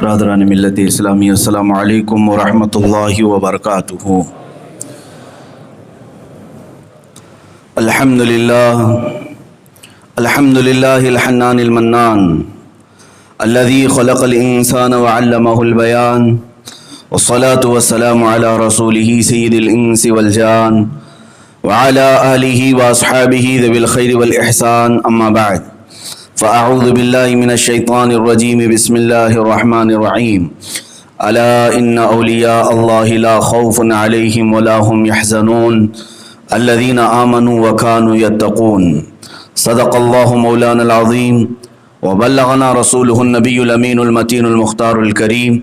برادران ملت اسلامی، السلام علیکم ورحمۃ اللہ وبرکاتہ۔ الحمد للہ الحنان المنان الذي خلق الانسان وعلمه البيان، والصلاة والسلام على رسوله سید الانس والجان وعلى آلہ واصحابہ ذوی الخیر والاحسان، اما بعد فاعوذ باللہ من الشیطان الرجیم، بسم اللہ الرحمن الرحیم۔ الا ان اولیاء اللہ لا خوف علیہم ولا هم يحزنون الذین آمنوا وكانوا يتقون۔ صدق اللہ مولانا العظیم وبلغنا رسوله النبی الامین المتین المختار الکریم،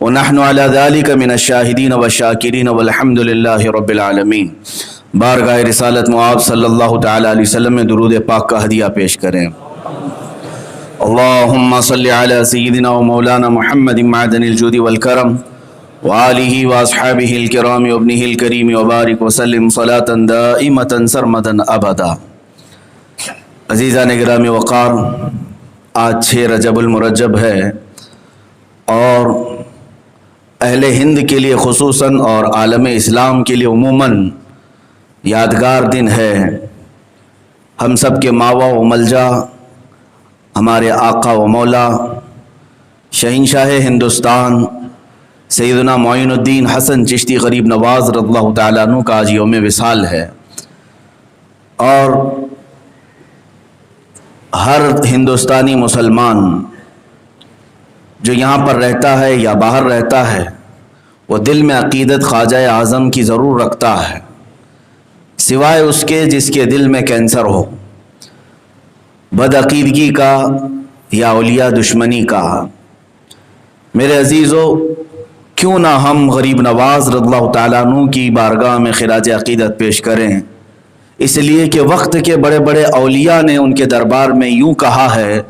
ونحن على ذلك من الشاہدین والشاکرین والحمد للہ رب العالمین۔ بارگاہ رسالت معاب صلی اللہ تعالی علیہ وسلم میں درود پاک کا ہدیہ پیش کریں۔ اللہم صلی علی سیدنا و مولانا محمد معدن الجود والکرم وآلہ واصحابہ الکرام وابنہ الکریم وبارک وسلم صلاة دائمة سرمدا ابدا۔ عزیزان گرامی وقار، آج 6 رجب المرجب ہے اور اہل ہند کے لیے خصوصاً اور عالم اسلام کے لیے عموماً یادگار دن ہے۔ ہم سب کے ماوا و ملجا، ہمارے آقا و مولا شہنشاہ ہندوستان سیدنا معین الدین حسن چشتی غریب نواز رضی اللہ تعالیٰ عنہ کا آج یوم وصال ہے، اور ہر ہندوستانی مسلمان جو یہاں پر رہتا ہے یا باہر رہتا ہے وہ دل میں عقیدت خواجہ اعظم کی ضرور رکھتا ہے، سوائے اس کے جس کے دل میں کینسر ہو، بد عقیدگی کا یا اولیاء دشمنی کا۔ میرے عزیزو، کیوں نہ ہم غریب نواز رضی اللہ تعالیٰ عنہ کی بارگاہ میں خراج عقیدت پیش کریں، اس لیے کہ وقت کے بڑے بڑے اولیاء نے ان کے دربار میں یوں کہا ہے،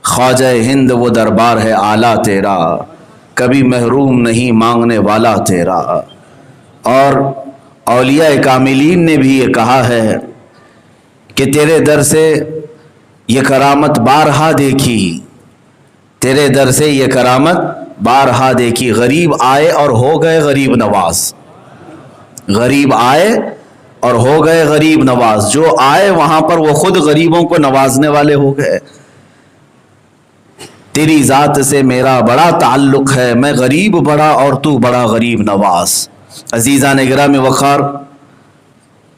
خواجہ ہند وہ دربار ہے اعلیٰ تیرا، کبھی محروم نہیں مانگنے والا تیرا۔ اور اولیاء کاملین نے بھی یہ کہا ہے کہ تیرے در سے یہ کرامت بارہا دیکھی، تیرے در سے یہ کرامت بارہا دیکھی، غریب آئے اور ہو گئے غریب نواز، غریب آئے اور ہو گئے غریب نواز، جو آئے وہاں پر وہ خود غریبوں کو نوازنے والے ہو گئے۔ تیری ذات سے میرا بڑا تعلق ہے، میں غریب بڑا اور تو بڑا غریب نواز۔ عزیزان گرامی وقار،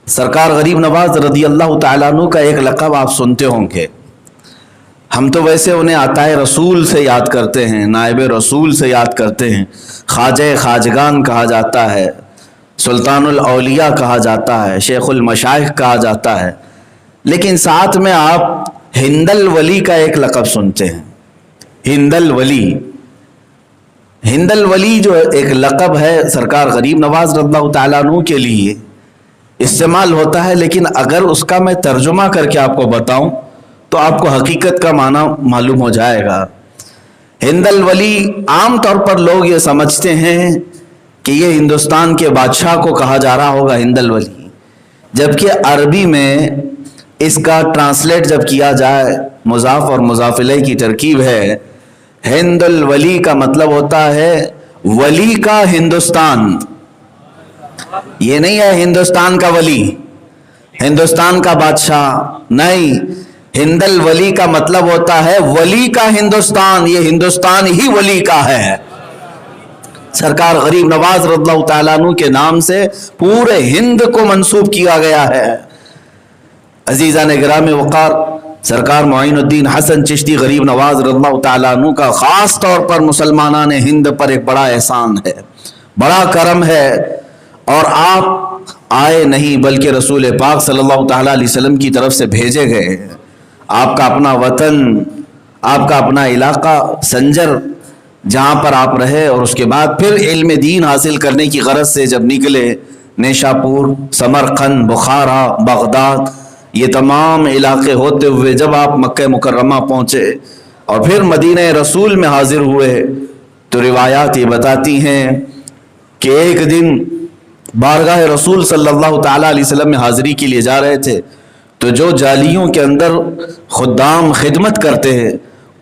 سرکار غریب نواز رضی اللہ تعالیٰ عنہ کا ایک لقب آپ سنتے ہوں گے۔ ہم تو ویسے انہیں عطائے رسول سے یاد کرتے ہیں، نائب رسول سے یاد کرتے ہیں، خواجہ خواجگان کہا جاتا ہے، سلطان الاولیاء کہا جاتا ہے، شیخ المشائخ کہا جاتا ہے، لیکن ساتھ میں آپ ہند الولی کا ایک لقب سنتے ہیں، ہند الولی۔ ہند الولی جو ایک لقب ہے سرکار غریب نواز رضی اللہ تعالیٰ عنہ کے لیے استعمال ہوتا ہے، لیکن اگر اس کا میں ترجمہ کر کے آپ کو بتاؤں تو آپ کو حقیقت کا معنی معلوم ہو جائے گا۔ ہند الولی عام طور پر لوگ یہ سمجھتے ہیں کہ یہ ہندوستان کے بادشاہ کو کہا جا رہا ہوگا ہند الولی، جبکہ عربی میں اس کا ٹرانسلیٹ جب کیا جائے، مضاف اور مضاف الیہ کی ترکیب ہے، ہند الولی کا مطلب ہوتا ہے ولی کا ہندوستان۔ یہ نہیں ہے ہندوستان کا ولی، ہندوستان کا بادشاہ نہیں، ہند الولی کا مطلب ہوتا ہے ولی کا ہندوستان، یہ ہندوستان ہی ولی کا ہے۔ سرکار غریب نواز رضی اللہ تعالیٰ عنہ کے نام سے پورے ہند کو منسوب کیا گیا ہے۔ عزیزان گرامی وقار، سرکار معین الدین حسن چشتی غریب نواز رضی اللہ تعالیٰ عنہ کا خاص طور پر مسلمانان ہند پر ایک بڑا احسان ہے، بڑا کرم ہے، اور آپ آئے نہیں بلکہ رسول پاک صلی اللہ تعالیٰ علیہ وسلم کی طرف سے بھیجے گئے۔ آپ کا اپنا وطن، آپ کا اپنا علاقہ سنجر جہاں پر آپ رہے، اور اس کے بعد پھر علم دین حاصل کرنے کی غرض سے جب نکلے، نیشاپور، سمرقند، بخارا، بغداد، یہ تمام علاقے ہوتے ہوئے جب آپ مکہ مکرمہ پہنچے اور پھر مدینہ رسول میں حاضر ہوئے، تو روایات یہ بتاتی ہیں کہ ایک دن بارگاہ رسول صلی اللہ تعالیٰ علیہ وسلم میں حاضری کے لیے جا رہے تھے، تو جو جالیوں کے اندر خدام خدمت کرتے ہیں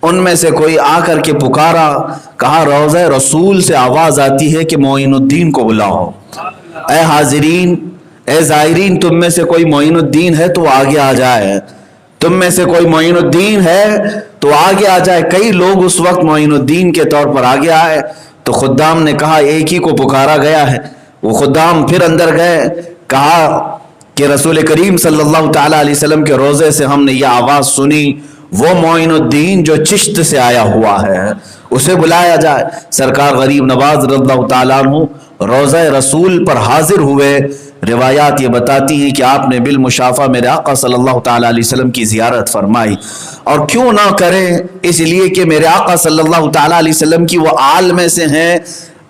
ان میں سے کوئی آ کر کے پکارا، کہا روضہ رسول سے آواز آتی ہے کہ معین الدین کو بلاؤ۔ اے حاضرین، اے زائرین، تم میں سے کوئی معین الدین ہے تو آگے آ جائے، تم میں سے کوئی معین الدین ہے تو آگے آ جائے۔ کئی لوگ اس وقت معین الدین کے طور پر آگے آئے تو خدام نے کہا ایک ہی کو پکارا گیا ہے۔ وہ خدام پھر اندر گئے، کہا کہ رسول کریم صلی اللہ تعالیٰ علیہ وسلم کے روضے سے ہم نے یہ آواز سنی، وہ معین الدین جو چشت سے آیا ہوا ہے اسے بلایا جائے۔ سرکار غریب نواز رضی اللہ تعالیٰ عنہ روضہ رسول پر حاضر ہوئے۔ روایات یہ بتاتی ہیں کہ آپ نے بالمشافہ میرے آقا صلی اللہ تعالیٰ علیہ وسلم کی زیارت فرمائی، اور کیوں نہ کریں، اس لیے کہ میرے آقا صلی اللہ تعالیٰ علیہ وسلم کی وہ آل میں سے ہیں،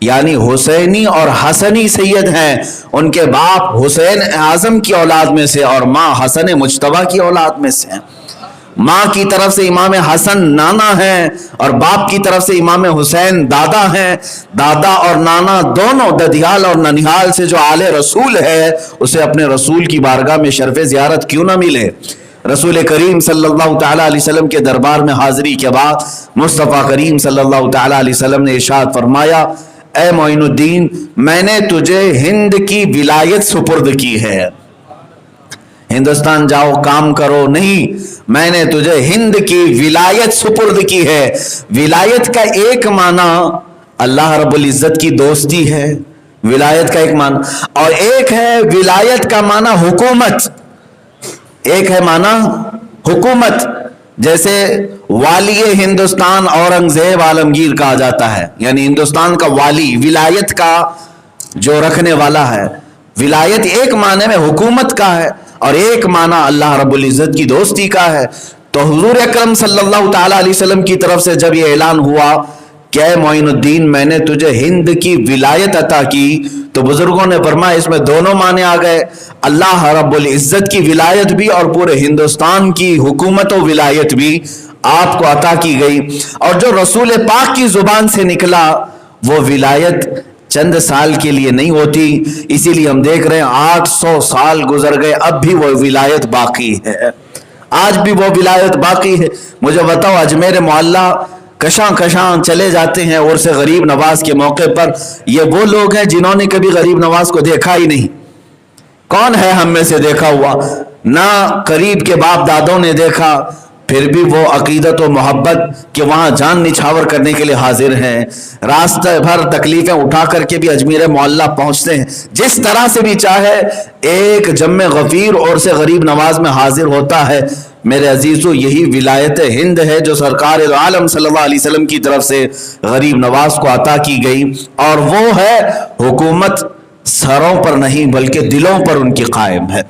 یعنی حسینی اور حسنی سید ہیں، ان کے باپ حسین اعظم کی اولاد میں سے اور ماں حسن مجتبیٰ کی اولاد میں سے ہیں۔ ماں کی طرف سے امام حسن نانا ہیں اور باپ کی طرف سے امام حسین دادا ہیں۔ دادا اور نانا دونوں ددیال اور ننیال سے جو آل رسول ہے اسے اپنے رسول کی بارگاہ میں شرف زیارت کیوں نہ ملے۔ رسول کریم صلی اللہ تعالیٰ علیہ وسلم کے دربار میں حاضری کے بعد مصطفیٰ کریم صلی اللہ تعالیٰ علیہ وسلم نے ارشاد فرمایا، اے معین الدین، میں نے تجھے ہند کی ولایت سپرد کی ہے، ہندوستان جاؤ کام کرو نہیں، میں نے تجھے ہند کی ولایت سپرد کی ہے۔ ولایت کا ایک معنی اللہ رب العزت کی دوستی ہے، ولایت کا ایک معنی، اور ایک ہے ولایت کا معنی حکومت، ایک ہے معنی حکومت۔ جیسے والی ہندوستان اورنگزیب عالمگیر کہا جاتا ہے، یعنی ہندوستان کا والی، ولایت کا جو رکھنے والا ہے۔ ولایت ایک معنی میں حکومت کا ہے اور ایک معنی اللہ رب العزت کی دوستی کا ہے۔ تو حضور اکرم صلی اللہ تعالیٰ علیہ وسلم کی طرف سے جب یہ اعلان ہوا کہ اے معین الدین، میں نے تجھے ہند کی ولایت عطا کی، تو بزرگوں نے فرمایا اس میں دونوں معنی آ گئے، اللہ رب العزت کی ولایت بھی اور پورے ہندوستان کی حکومت و ولایت بھی آپ کو عطا کی گئی۔ اور جو رسول پاک کی زبان سے نکلا وہ ولایت چند سال کے لیے نہیں ہوتی، اسی لیے ہم دیکھ رہے ہیں 800 سال گزر گئے، اب بھی وہ ولایت باقی ہے، آج بھی وہ ولایت باقی ہے۔ مجھے بتاؤ، اجمیر معلیٰ کشاں کشاں چلے جاتے ہیں عرس غریب نواز کے موقع پر، یہ وہ لوگ ہیں جنہوں نے کبھی غریب نواز کو دیکھا ہی نہیں۔ کون ہے ہم میں سے دیکھا ہوا؟ نہ قریب کے باپ دادوں نے دیکھا، پھر بھی وہ عقیدت و محبت کہ وہاں جان نچھاور کرنے کے لیے حاضر ہیں، راستہ بھر تکلیفیں اٹھا کر کے بھی اجمیر معلیٰ پہنچتے ہیں، جس طرح سے بھی چاہے ایک جم غفیر اور سے غریب نواز میں حاضر ہوتا ہے۔ میرے عزیزو، یہی ولایت ہند ہے جو سرکار عالم صلی اللہ علیہ وسلم کی طرف سے غریب نواز کو عطا کی گئی، اور وہ ہے حکومت سروں پر نہیں بلکہ دلوں پر ان کی قائم ہے۔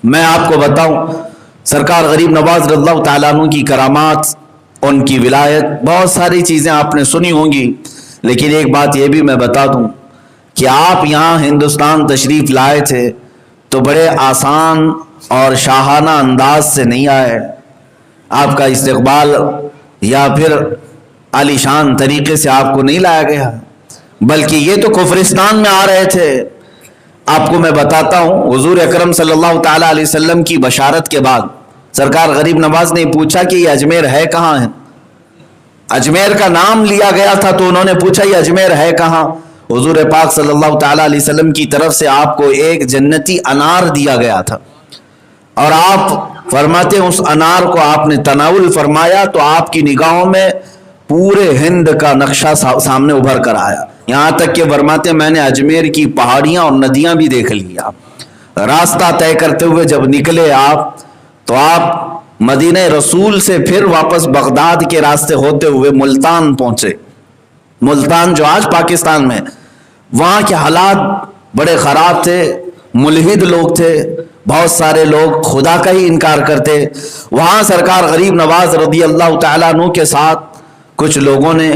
میں آپ کو بتاؤں، سرکار غریب نواز رضی اللہ تعالیٰ عنہ کی کرامات، ان کی ولایت، بہت ساری چیزیں آپ نے سنی ہوں گی، لیکن ایک بات یہ بھی میں بتا دوں کہ آپ یہاں ہندوستان تشریف لائے تھے تو بڑے آسان اور شاہانہ انداز سے نہیں آئے، آپ کا استقبال یا پھر عالی شان طریقے سے آپ کو نہیں لایا گیا، بلکہ یہ تو کفرستان میں آ رہے تھے۔ آپ کو میں بتاتا ہوں، حضور اکرم صلی اللہ تعالیٰ علیہ وسلم کی بشارت کے بعد سرکار غریب نواز نے پوچھا کہ یہ اجمیر ہے کہاں ہے؟ اجمیر کا نام لیا گیا تھا تو انہوں نے پوچھا یہ اجمیر ہے کہاں؟ حضور پاک صلی اللہ تعالیٰ علیہ وسلم کی طرف سے آپ کو ایک جنتی انار دیا گیا تھا، اور آپ فرماتے ہیں اس انار کو آپ نے تناول فرمایا تو آپ کی نگاہوں میں پورے ہند کا نقشہ سامنے ابھر کر آیا، یہاں تک کہ فرماتے ہیں میں نے اجمیر کی پہاڑیاں اور ندیاں بھی دیکھ لیا۔ راستہ طے کرتے ہوئے جب نکلے آپ تو آپ مدینہ رسول سے پھر واپس بغداد کے راستے ہوتے ہوئے ملتان پہنچے۔ ملتان جو آج پاکستان میں، وہاں کے حالات بڑے خراب تھے، ملحد لوگ تھے، بہت سارے لوگ خدا کا ہی انکار کرتے۔ وہاں سرکار غریب نواز رضی اللہ تعالیٰ عنہ کے ساتھ کچھ لوگوں نے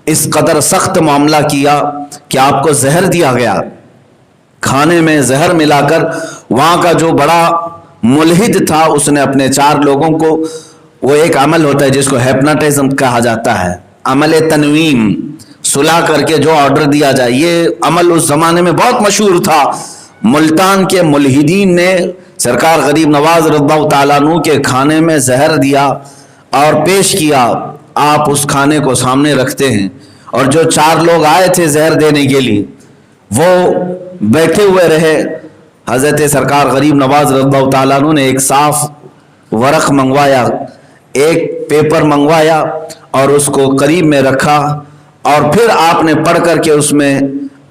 اس قدر سخت معاملہ کیا کہ آپ کو زہر دیا گیا، کھانے میں زہر ملا کر۔ وہاں کا جو بڑا ملحد تھا اس نے اپنے 4 لوگوں کو، وہ ایک عمل ہوتا ہے جس کو ہیپناٹزم کہا جاتا ہے، عمل تنویم، سلا کر کے جو آرڈر دیا جائے، یہ عمل اس زمانے میں بہت مشہور تھا۔ ملتان کے ملحدین نے سرکار غریب نواز رضی اللہ تعالیٰ عنہ کے کھانے میں زہر دیا اور پیش کیا، آپ اس کھانے کو سامنے رکھتے ہیں اور جو 4 لوگ آئے تھے زہر دینے کے لیے وہ بیٹھے ہوئے رہے. حضرت سرکار غریب نواز رضی اللہ تعالیٰ عنہ نے ایک صاف ورق منگوایا, ایک پیپر منگوایا اور اس کو قریب میں رکھا اور پھر آپ نے پڑھ کر کے اس میں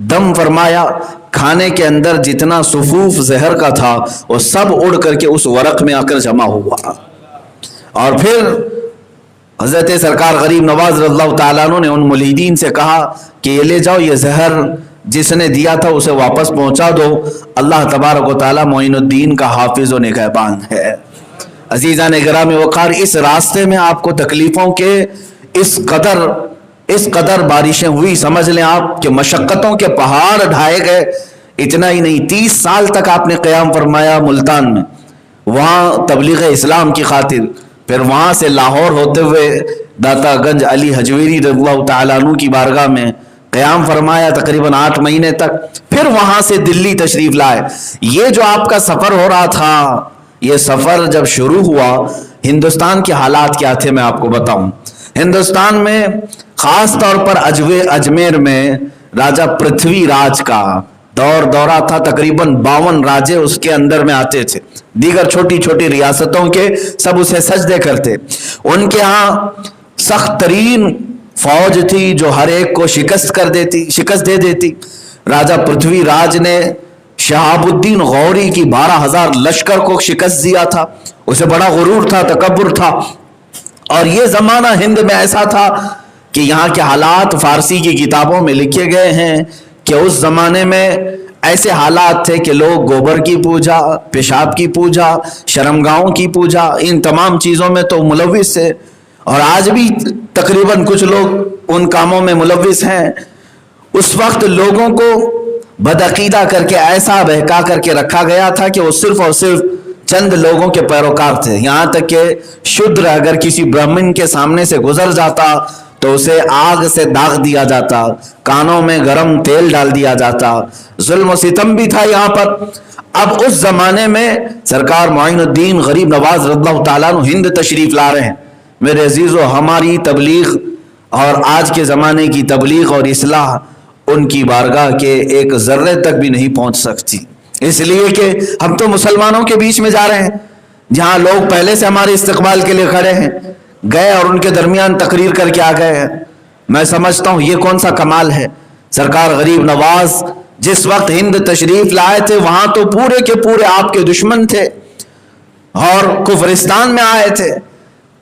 دم فرمایا. کھانے کے اندر جتنا صفوف زہر کا تھا وہ سب اڑ کر کے اس ورق میں آ کر جمع ہوا. اور پھر حضرت سرکار غریب نواز رضی اللہ تعالیٰ عنہ نے ان ملیدین سے کہا کہ یہ لے جاؤ, یہ زہر جس نے دیا تھا اسے واپس پہنچا دو. اللہ تبارک و تعالیٰ معین الدین کا حافظ و نگہبان ہے. عزیزان گرامی وقار, اس راستے میں آپ کو تکلیفوں کے اس قدر بارشیں ہوئی, سمجھ لیں آپ کہ مشقتوں کے پہاڑ ڈھائے گئے. اتنا ہی نہیں, 30 سال تک آپ نے قیام فرمایا ملتان میں, وہاں تبلیغ اسلام کی خاطر. پھر وہاں سے لاہور ہوتے ہوئے داتا گنج علی حجویری رضی اللہ تعالیٰ عنہ کی بارگاہ میں قیام فرمایا تقریباً 8 مہینے تک. پھر وہاں سے دلی تشریف لائے. یہ جو آپ کا سفر ہو رہا تھا, یہ سفر جب شروع ہوا, ہندوستان کے حالات کیا تھے میں آپ کو بتاؤں. ہندوستان میں خاص طور پر اجمیر میں راجہ پرتھوی راج کا دورہ تھا. تقریباً 52 راجے اس کے اندر میں آتے تھے. دیگر چھوٹی چھوٹی ریاستوں کے سب اسے سجدے کرتے. ان کے ہاں سخت ترین فوج تھی جو ہر ایک کو شکست دے دیتی. راجہ پرتھوی راج نے شہاب الدین غوری کی 12,000 لشکر کو شکست دیا تھا. اسے بڑا غرور تھا, تکبر تھا. اور یہ زمانہ ہند میں ایسا تھا کہ یہاں کے حالات فارسی کی کتابوں میں لکھے گئے ہیں کہ اس زمانے میں ایسے حالات تھے کہ لوگ گوبر کی پوجا, پیشاب کی پوجا, شرمگاہوں کی پوجا, ان تمام چیزوں میں تو ملوث تھے. اور آج بھی تقریباً کچھ لوگ ان کاموں میں ملوث ہیں. اس وقت لوگوں کو بدعقیدہ کر کے ایسا بہکا کر کے رکھا گیا تھا کہ وہ صرف اور صرف چند لوگوں کے پیروکار تھے. یہاں تک کہ شودر اگر کسی برہمن کے سامنے سے گزر جاتا تو اسے آگ سے داغ دیا جاتا, کانوں میں گرم تیل ڈال دیا جاتا. ظلم و ستم بھی تھا یہاں پر. اب اس زمانے میں سرکار معین الدین غریب نواز رضی اللہ تعالیٰ عنہ ہند تشریف لا رہے ہیں. میرے عزیزو, ہماری تبلیغ اور آج کے زمانے کی تبلیغ اور اصلاح ان کی بارگاہ کے ایک ذرے تک بھی نہیں پہنچ سکتی, اس لیے کہ ہم تو مسلمانوں کے بیچ میں جا رہے ہیں جہاں لوگ پہلے سے ہمارے استقبال کے لیے کھڑے ہیں, گئے اور ان کے درمیان تقریر کر کے آ گئے ہیں. میں سمجھتا ہوں یہ کون سا کمال ہے. سرکار غریب نواز جس وقت ہند تشریف لائے تھے وہاں تو پورے کے پورے آپ کے دشمن تھے اور کفرستان میں آئے تھے.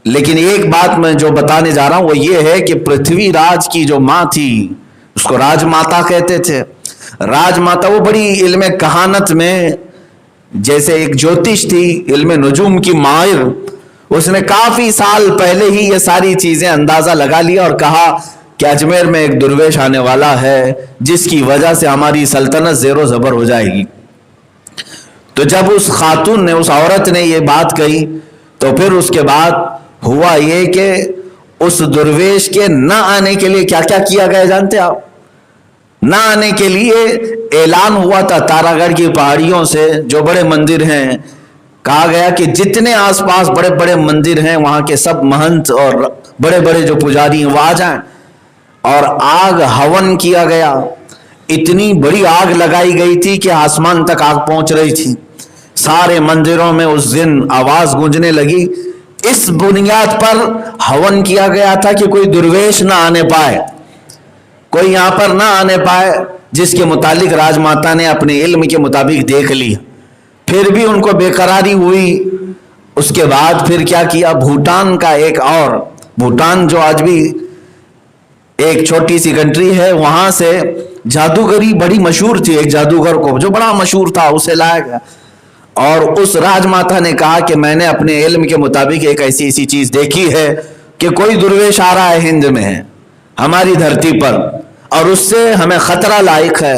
لیکن ایک بات میں جو بتانے جا رہا ہوں وہ یہ ہے کہ پرتھوی راج کی جو ماں تھی اس کو راج ماتا کہتے تھے. راج ماتا وہ بڑی علم کہانت میں جیسے ایک جوتش تھی, علم نجوم کی ماہر. اس نے کافی سال پہلے ہی یہ ساری چیزیں اندازہ لگا لیا اور کہا کہ اجمیر میں ایک درویش آنے والا ہے جس کی وجہ سے ہماری سلطنت زیر و زبر ہو جائے گی. تو جب اس خاتون نے, اس عورت نے یہ بات کہی تو پھر اس کے بعد ہوا یہ کہ اس درویش کے نہ آنے کے لیے کیا کیا کیا گیا جانتے آپ؟ نہ آنے کے لیے اعلان ہوا تھا تارا گڑھ کی پہاڑیوں سے جو بڑے مندر ہیں, کہا گیا کہ جتنے آس پاس بڑے بڑے مندر ہیں وہاں کے سب مہنت اور بڑے بڑے جو پجاری ہیں وہ آ جائیں. اور آگ ہون کیا گیا. اتنی بڑی آگ لگائی گئی تھی کہ آسمان تک آگ پہنچ رہی تھی. سارے مندروں میں اس دن آواز گونجنے لگی. اس بنیاد پر ہون کیا گیا تھا کہ کوئی درویش نہ آنے پائے, کوئی یہاں پر نہ آنے پائے, جس کے متعلق راج ماتا نے اپنے علم کے مطابق دیکھ لی. پھر بھی ان کو بے قراری ہوئی. اس کے بعد پھر کیا کیا, بھوٹان کا ایک اور, بھوٹان جو آج بھی ایک چھوٹی سی کنٹری ہے, وہاں سے جادوگری بڑی مشہور تھی. ایک جادوگر کو جو بڑا مشہور تھا اسے لایا گیا اور اس راج ماتا نے کہا کہ میں نے اپنے علم کے مطابق ایک ایسی چیز دیکھی ہے کہ کوئی درویش آ رہا ہے ہند میں, ہماری دھرتی پر, اور اس سے ہمیں خطرہ لاحق ہے.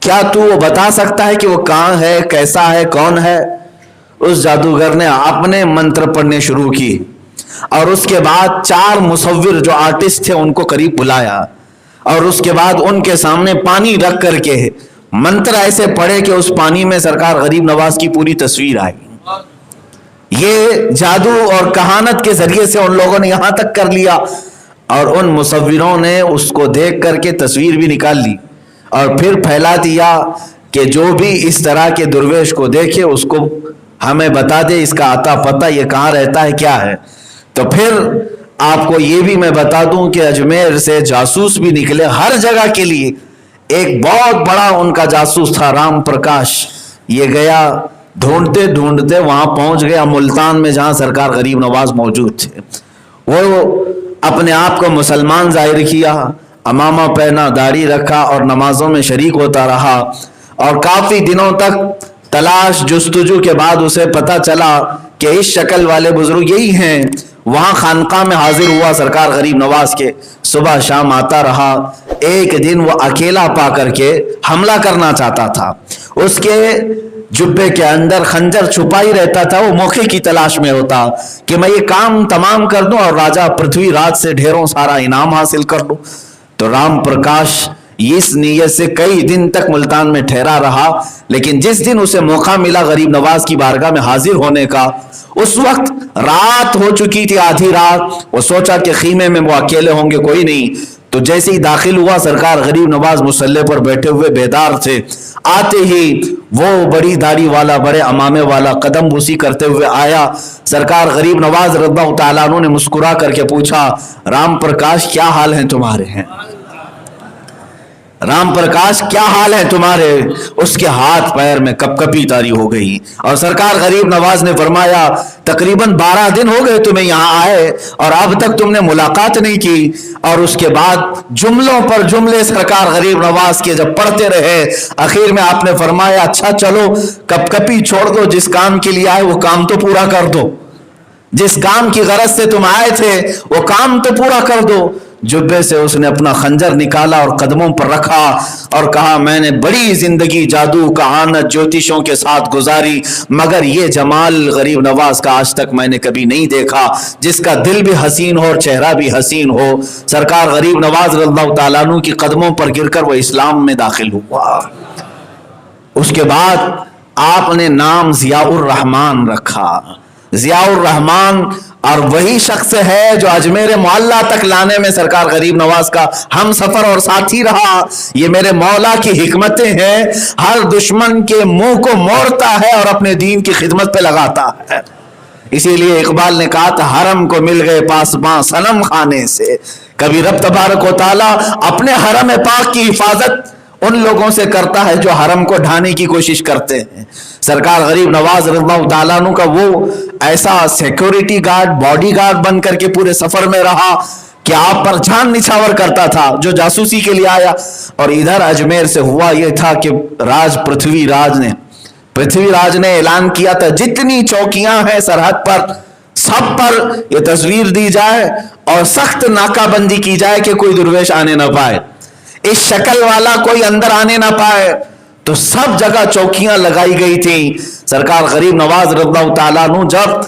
کیا تو وہ بتا سکتا ہے کہ وہ کہاں ہے, کیسا ہے, کون ہے؟ اس جادوگر نے اپنے منتر پڑھنے شروع کی اور اس کے بعد 4 مصور جو آرٹسٹ تھے ان کو قریب بلایا اور اس کے بعد ان کے سامنے پانی رکھ کر کے منتر ایسے پڑھے کہ اس پانی میں سرکار غریب نواز کی پوری تصویر آئی. یہ جادو اور کہانت کے ذریعے سے ان لوگوں نے یہاں تک کر لیا. اور ان مصوروں نے اس کو دیکھ کر کے تصویر بھی نکال لی اور پھر پھیلا دیا کہ جو بھی اس طرح کے درویش کو دیکھے اس کو ہمیں بتا دے اس کا عطا پتہ یہ کہاں رہتا ہے کیا ہے۔ تو پھر آپ کو یہ بھی میں بتا دوں کہ اجمیر سے جاسوس بھی نکلے ہر جگہ کے لیے۔ ایک بہت بڑا ان کا جاسوس تھا رام پرکاش، یہ گیا ڈھونڈتے ڈھونڈتے وہاں پہنچ گیا ملتان میں جہاں سرکار غریب نواز موجود تھے۔ وہ اپنے آپ کو مسلمان ظاہر کیا، امامہ پہنا، داڑھی رکھا اور نمازوں میں شریک ہوتا رہا، اور کافی دنوں تک تلاش جستجو کے بعد اسے پتہ چلا کہ اس شکل والے بزرگ یہی ہیں۔ وہاں خانقاہ میں حاضر ہوا سرکار غریب نواز کے، صبح شام آتا رہا۔ ایک دن وہ اکیلا پا کر کے حملہ کرنا چاہتا تھا، اس کے جبے کے اندر خنجر چھپا ہی رہتا تھا، وہ موقع کی تلاش میں ہوتا کہ میں یہ کام تمام کر دوں اور راجہ پرتھوی راج سے ڈھیروں سارا انعام حاصل کر لوں۔ تو رام پرکاش اس نیت سے کئی دن تک ملتان میں ٹھہرا رہا، لیکن جس دن اسے موقع ملا غریب نواز کی بارگاہ میں حاضر ہونے کا، اس وقت رات ہو چکی تھی، آدھی رات۔ وہ سوچا کہ خیمے میں وہ اکیلے ہوں گے، کوئی نہیں۔ تو جیسے ہی داخل ہوا سرکار غریب نواز مصلی پر بیٹھے ہوئے بیدار تھے، آتے ہی وہ بڑی داڑھی والا بڑے امامے والا قدم بوسی کرتے ہوئے آیا۔ سرکار غریب نواز رضی اللہ تعالیٰ عنہ نے مسکرا کر کے پوچھا، رام پرکاش کیا حال ہیں تمہارے ہیں؟ رام پرکاش کیا حال ہے تمہارے؟ اس کے ہاتھ پیر میں کپ کپی طاری ہو گئی، اور سرکار غریب نواز نے فرمایا تقریباً 12 دن ہو گئے تمہیں یہاں آئے اور اب تک تم نے ملاقات نہیں کی۔ اور اس کے بعد جملوں پر جملے سرکار غریب نواز کے جب پڑھتے رہے، آخر میں آپ نے فرمایا اچھا چلو کپ کپی چھوڑ دو، جس کام کے لیے آئے وہ کام تو پورا کر دو، جس کام کی غرض سے تم آئے تھے وہ کام تو پورا کر دو۔ جبے سے اس نے اپنا خنجر نکالا اور قدموں پر رکھا اور کہا میں نے بڑی زندگی جادو کہانت جوتشوں کے ساتھ گزاری، مگر یہ جمال غریب نواز کا آج تک میں نے کبھی نہیں دیکھا، جس کا دل بھی حسین ہو اور چہرہ بھی حسین ہو۔ سرکار غریب نواز رضی اللہ تعالیٰ عنہ کی قدموں پر گر کر وہ اسلام میں داخل ہوا۔ اس کے بعد آپ نے نام ضیاء الرحمن رکھا۔ ضیاء الرحمن اور وہی شخص ہے جو اجمیر معلیٰ تک لانے میں سرکار غریب نواز کا ہم سفر اور ساتھی رہا۔ یہ میرے مولا کی حکمتیں ہیں، ہر دشمن کے منہ کو موڑتا ہے اور اپنے دین کی خدمت پہ لگاتا ہے۔ اسی لیے اقبال نے کہا تھا حرم کو مل گئے پاسباں صنم خانے سے۔ کبھی رب تبارک و تعالیٰ اپنے حرم پاک کی حفاظت ان لوگوں سے کرتا ہے جو حرم کو ڈھانے کی کوشش کرتے ہیں۔ سرکار غریب نواز رضی اللہ تعالیٰ عنہ کا وہ ایسا سیکیورٹی گارڈ، باڈی گارڈ بن کر کے پورے سفر میں رہا کہ آپ پر جان نچھاور کرتا تھا جو جاسوسی کے لیے آیا۔ اور ادھر اجمیر سے ہوا یہ تھا کہ پرتھوی راج نے اعلان کیا تھا جتنی چوکیاں ہیں سرحد پر سب پر یہ تصویر دی جائے اور سخت ناکہ بندی کی جائے کہ کوئی درویش آنے نہ پائے، اس شکل والا کوئی اندر آنے نہ پائے۔ تو سب جگہ چوکیاں لگائی گئی تھیں۔ سرکار غریب نواز رضی اللہ تعالیٰ عنہ جب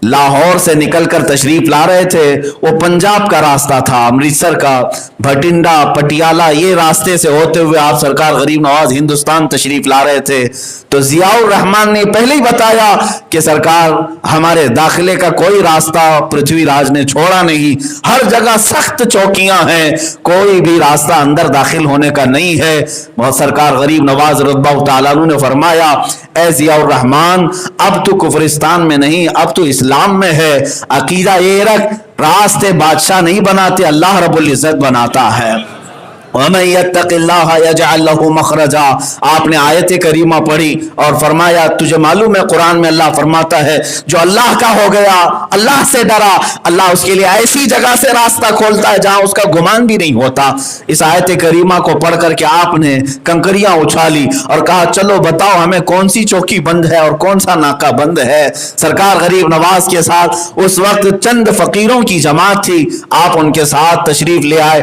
لاہور سے نکل کر تشریف لا رہے تھے، وہ پنجاب کا راستہ تھا، امرتسر کا، بھٹنڈا، پٹیالہ، یہ راستے سے ہوتے ہوئے آپ سرکار غریب نواز ہندوستان تشریف لا رہے تھے۔ تو ضیاء الرحمن نے پہلے ہی بتایا کہ سرکار ہمارے داخلے کا کوئی راستہ پرتھوی راج نے چھوڑا نہیں، ہر جگہ سخت چوکیاں ہیں، کوئی بھی راستہ اندر داخل ہونے کا نہیں ہے۔ بہت سرکار غریب نواز رضی اللہ تعالیٰ عنہ نے فرمایا اے ضیاء الرحمن اب تو کفرستان میں نہیں، اب تو اسلام میں ہے، عقیدہ یہ رکھ راستے بادشاہ نہیں بناتے، اللہ رب العزت بناتا ہے۔ وَمَن يَتَّقِ اللَّهَ يَجْعَلْ لَهُ مَخْرَجًا، آپ نے آیت کریمہ پڑھی اور فرمایا تجھے معلوم ہے قرآن میں اللہ فرماتا ہے جو اللہ کا ہو گیا، اللہ سے ڈرا، اللہ اس کے لیے ایسی جگہ سے راستہ کھولتا ہے جہاں اس کا گمان بھی نہیں ہوتا۔ اس آیت کریمہ کو پڑھ کر کے آپ نے کنکریاں اچھالی اور کہا چلو بتاؤ ہمیں کون سی چوکی بند ہے اور کون سا ناکہ بند ہے۔ سرکار غریب نواز کے ساتھ اس وقت چند فقیروں کی جماعت تھی، آپ ان کے ساتھ تشریف لے آئے،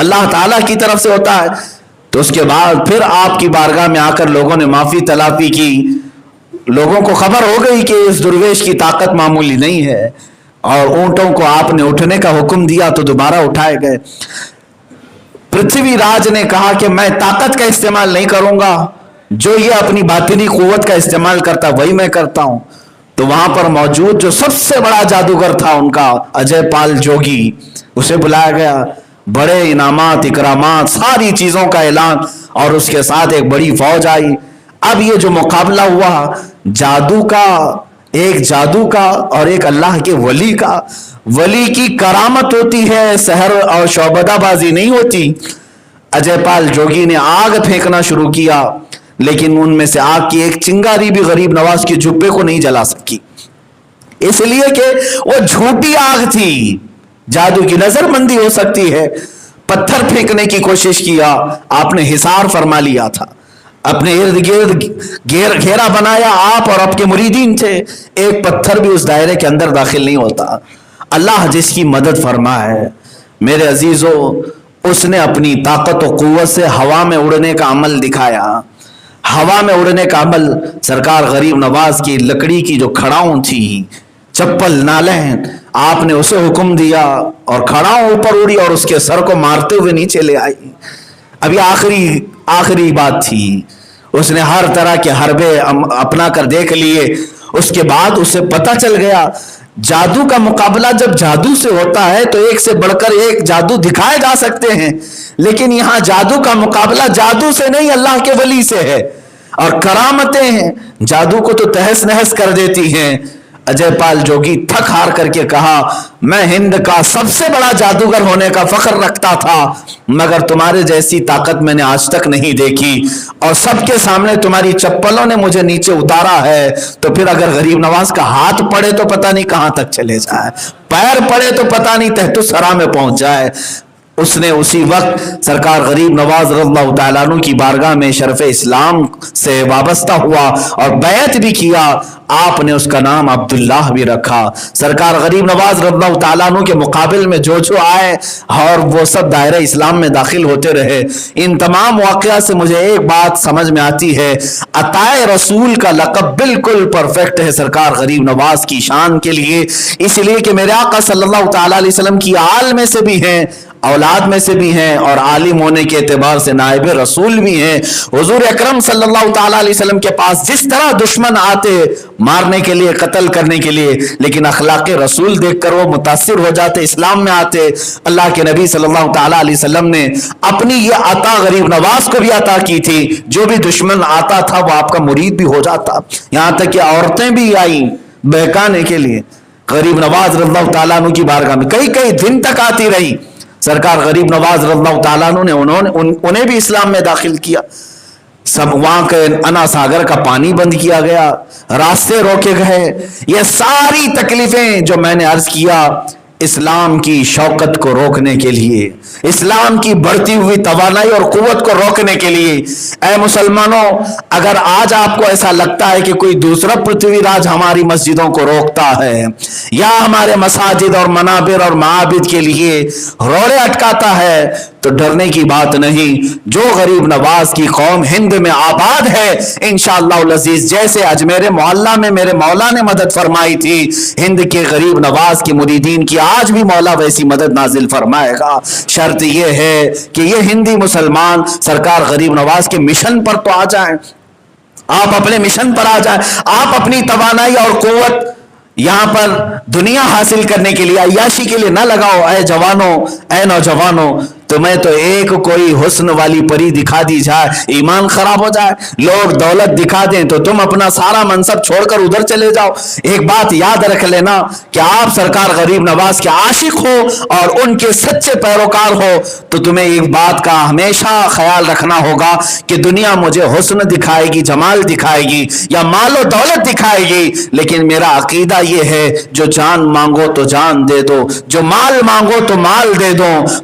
اللہ تعالیٰ کی طرف سے ہوتا ہے۔ تو اس کے بعد پھر آپ کی بارگاہ میں آ کر لوگوں نے معافی تلافی کی، لوگوں کو خبر ہو گئی کہ اس درویش کی طاقت معمولی نہیں ہے، اور اونٹوں کو آپ نے اٹھنے کا حکم دیا تو دوبارہ اٹھائے گئے۔ پرتھوی راج نے کہا کہ میں طاقت کا استعمال نہیں کروں گا، جو یہ اپنی باطنی قوت کا استعمال کرتا وہی میں کرتا ہوں۔ تو وہاں پر موجود جو سب سے بڑا جادوگر تھا ان کا، اجے پال جوگی، اسے بلایا گیا، بڑے انعامات اکرامات ساری چیزوں کا اعلان، اور اس کے ساتھ ایک بڑی فوج آئی۔ اب یہ جو مقابلہ ہوا جادو کا، ایک جادو کا اور ایک اللہ کے ولی کا، ولی کی کرامت ہوتی ہے، سحر اور شعبدہ بازی نہیں ہوتی۔ اجے پال جوگی نے آگ پھینکنا شروع کیا، لیکن ان میں سے آگ کی ایک چنگاری بھی غریب نواز کے جبے کو نہیں جلا سکی، اس لیے کہ وہ جھوٹی آگ تھی۔ جادو کی نظر بندی ہو سکتی ہے۔ پتھر پھینکنے کی کوشش کیا، آپ نے حصار فرما لیا تھا، اپنے ارد گرد گھیرا بنایا، آپ اور آپ کے مریدین تھے، ایک پتھر بھی اس دائرے کے اندر داخل نہیں ہوتا۔ اللہ جس کی مدد فرما ہے میرے عزیزو، اس نے اپنی طاقت و قوت سے ہوا میں اڑنے کا عمل دکھایا۔ ہوا میں اڑنے کا عمل، سرکار غریب نواز کی لکڑی کی جو کھڑاؤں تھی، چپل نالین، آپ نے اسے حکم دیا اور کھڑاؤں اوپر اڑی اور اس کے سر کو مارتے ہوئے نیچے لے آئی۔ ابھی آخری بات تھی، اس نے ہر طرح کے حربے اپنا کر دیکھ لیے۔ اس کے بعد اسے پتہ چل گیا جادو کا مقابلہ جب جادو سے ہوتا ہے تو ایک سے بڑھ کر ایک جادو دکھائے جا سکتے ہیں، لیکن یہاں جادو کا مقابلہ جادو سے نہیں اللہ کے ولی سے ہے، اور کرامتیں ہیں جادو کو تو تہس نہس کر دیتی ہیں۔ اجے پال جوگی تھک ہار کر کے کہا، میں ہند کا سب سے بڑا جادوگر ہونے کا فخر رکھتا تھا، مگر تمہارے جیسی طاقت میں نے آج تک نہیں دیکھی، اور سب کے سامنے تمہاری چپلوں نے مجھے نیچے اتارا ہے، تو پھر اگر غریب نواز کا ہاتھ پڑے تو پتہ نہیں کہاں تک چلے جائے، پیر پڑے تو پتہ نہیں تحت الثری میں پہنچ جائے۔ اس نے اسی وقت سرکار غریب نواز رضی اللہ تعالیٰ عنہ کی بارگاہ میں شرف اسلام سے وابستہ ہوا اور بیعت بھی کیا۔ آپ نے اس کا نام عبداللہ بھی رکھا۔ سرکار غریب نواز رضی اللہ تعالیٰ عنہ کے مقابل میں جو آئے اور وہ سب دائرہ اسلام میں داخل ہوتے رہے۔ ان تمام واقعات سے مجھے ایک بات سمجھ میں آتی ہے، عطائے رسول کا لقب بالکل پرفیکٹ ہے سرکار غریب نواز کی شان کے لیے، اس لیے کہ میرے آقا صلی اللہ تعالیٰ علیہ وسلم کی آل میں سے بھی ہیں، اولاد میں سے بھی ہیں، اور عالم ہونے کے اعتبار سے نائب رسول بھی ہیں۔ حضور اکرم صلی اللہ تعالیٰ علیہ وسلم کے پاس جس طرح دشمن آتے مارنے کے لیے، قتل کرنے کے لیے، لیکن اخلاق رسول دیکھ کر وہ متاثر ہو جاتے، اسلام میں آتے۔ اللہ کے نبی صلی اللہ تعالیٰ علیہ وسلم نے اپنی یہ عطا غریب نواز کو بھی عطا کی تھی، جو بھی دشمن آتا تھا وہ آپ کا مرید بھی ہو جاتا، یہاں تک کہ عورتیں بھی آئیں بہکانے کے لیے غریب نواز رضی اللہ تعالیٰ عنہ کی بارگاہ میں، کئی دن تک آتی رہی۔ سرکار غریب نواز رضی اللہ تعالیٰ عنہ نے انہیں بھی اسلام میں داخل کیا۔ سب وہاں کے انا ساگر کا پانی بند کیا گیا، راستے روکے گئے۔ یہ ساری تکلیفیں جو میں نے عرض کیا اسلام کی شوکت کو روکنے کے لیے، اسلام کی بڑھتی ہوئی توانائی اور قوت کو روکنے کے لیے۔ اے مسلمانوں، اگر آج آپ کو ایسا لگتا ہے کہ کوئی دوسرا پرتھوی راج ہماری مسجدوں کو روکتا ہے یا ہمارے مساجد اور منابر اور معابد کے لیے روڑے اٹکاتا ہے، تو ڈرنے کی بات نہیں۔ جو غریب نواز کی قوم ہند میں آباد ہے، انشاءاللہ العزیز، جیسے اجمیر محلہ میں میرے مولا نے مدد فرمائی تھی، ہند کے غریب نواز کی مریدین کی آج بھی مولا ویسی مدد نازل فرمائے گا۔ شرط یہ ہے کہ یہ ہندی مسلمان سرکار غریب نواز کے مشن پر تو آ جائیں، آپ اپنے مشن پر آ جائیں، آپ اپنی توانائی اور قوت یہاں پر دنیا حاصل کرنے کے لیے، عیاشی کے لیے نہ لگاؤ۔ اے جوانوں، اے نوجوانوں، تمہیں تو ایک کوئی حسن والی پری دکھا دی جائے، ایمان خراب ہو جائے، لوگ دولت دکھا دیں تو تم اپنا سارا منصب چھوڑ کر ادھر چلے جاؤ۔ ایک بات یاد رکھ لینا کہ آپ سرکار غریب نواز کے عاشق ہو اور ان کے سچے پیروکار ہو تو تمہیں ایک بات کا ہمیشہ خیال رکھنا ہوگا کہ دنیا مجھے حسن دکھائے گی، جمال دکھائے گی یا مال و دولت دکھائے گی، لیکن میرا عقیدہ یہ ہے جو جان مانگو تو جان دے دو، جو مال مانگو تو مال دے دو،